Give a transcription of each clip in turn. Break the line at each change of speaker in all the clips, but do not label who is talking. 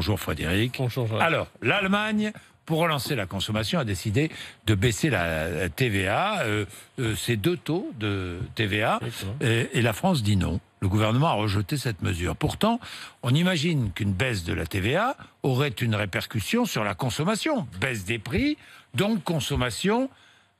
Bonjour Frédéric.
Bonjour Jean.
Alors, l'Allemagne, pour relancer la consommation, a décidé de baisser la TVA. C'est 2 taux de TVA. Et la France dit non. Le gouvernement a rejeté cette mesure. Pourtant, on imagine qu'une baisse de la TVA aurait une répercussion sur la consommation. Baisse des prix, donc consommation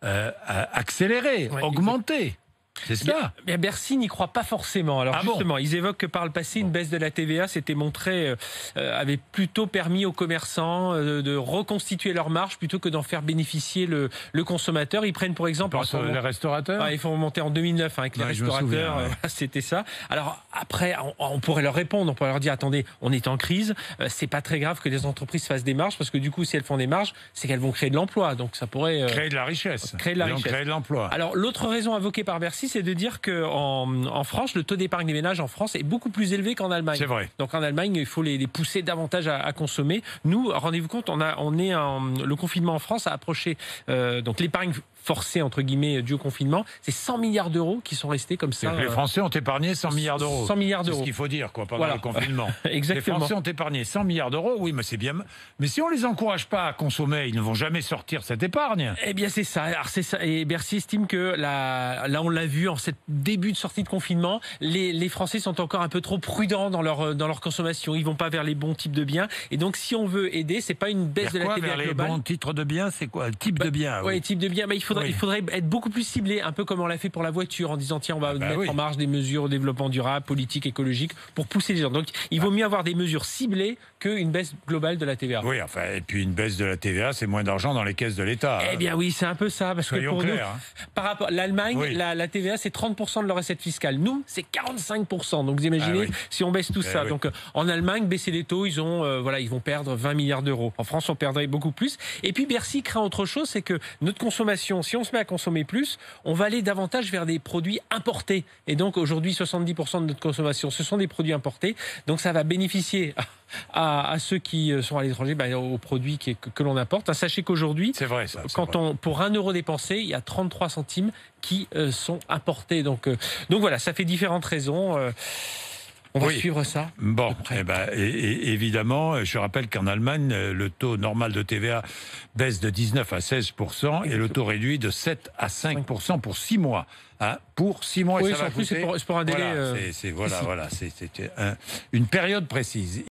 accélérée, augmentée. C'est ça.
Mais Bercy n'y croit pas forcément. Alors justement, ils évoquent que par le passé, une baisse de la TVA s'était montrée, avait plutôt permis aux commerçants de reconstituer leur marge plutôt que d'en faire bénéficier le consommateur. Ils prennent pour exemple...
les restaurateurs.
Il faut remonter en 2009 avec les restaurateurs. C'était ça. Alors après, on pourrait leur répondre, on pourrait leur dire, attendez, on est en crise, c'est pas très grave que les entreprises fassent des marges, parce que du coup, si elles font des marges, c'est qu'elles vont créer de l'emploi. Donc ça pourrait...
créer de la richesse.
Créer de la richesse.
Créer de l'emploi.
Alors l'autre raison invoquée par Bercy, c'est de dire qu'en France, le taux d'épargne des ménages en France est beaucoup plus élevé qu'en Allemagne.
C'est vrai.
Donc en Allemagne, il faut les pousser davantage à consommer. Nous, rendez-vous compte, le confinement en France a approché donc l'épargne forcée, entre guillemets, due au confinement, c'est 100 milliards d'euros qui sont restés comme ça.
Les Français ont épargné 100 milliards d'euros.
100 milliards d'euros.
C'est ce qu'il faut dire, pendant le confinement.
Exactement.
Les Français ont épargné 100 milliards d'euros, oui, mais c'est bien. Mais si on les encourage pas à consommer, ils ne vont jamais sortir cette épargne.
Eh bien, c'est ça. Alors, c'est ça. Et Bercy estime que là, on l'a vu en cette début de sortie de confinement, les Français sont encore un peu trop prudents dans leur consommation. Ils vont pas vers les bons types de biens. Et donc, si on veut aider, c'est pas une baisse de la TVA globale.
Les bons titres de biens, c'est quoi? Le type de biens.
Oui, type de biens. Il faudrait être beaucoup plus ciblé, un peu comme on l'a fait pour la voiture, en disant tiens, on va mettre en marge des mesures au développement durable, politique, écologique, pour pousser les gens. Donc, il vaut mieux avoir des mesures ciblées qu'une baisse globale de la TVA.
Oui, enfin, et puis une baisse de la TVA, c'est moins d'argent dans les caisses de l'État.
Eh bien oui, c'est un peu ça, parce que pour nous, par rapport à l'Allemagne, la TVA c'est 30% de leur recette fiscale. Nous, c'est 45%. Donc vous imaginez si on baisse tout ça. Donc en Allemagne, baisser les taux, ils vont perdre 20 milliards d'euros. En France, on perdrait beaucoup plus. Et puis Bercy craint autre chose, c'est que notre consommation, si on se met à consommer plus, on va aller davantage vers des produits importés. Et donc aujourd'hui, 70% de notre consommation, ce sont des produits importés. Donc ça va bénéficier à ceux qui sont à l'étranger, aux produits que l'on importe. Sachez qu'aujourd'hui, pour 1 euro dépensé, il y a 33 centimes qui sont importés. Donc voilà, ça fait différentes raisons. On va suivre ça.
Bon, évidemment, je rappelle qu'en Allemagne, le taux normal de TVA baisse de 19 à 16% et le taux réduit de 7 à 5% pour 6 mois. Pour 6 mois,
oui,
et ça va coûter...
c'est pour un délai...
C'était une période précise.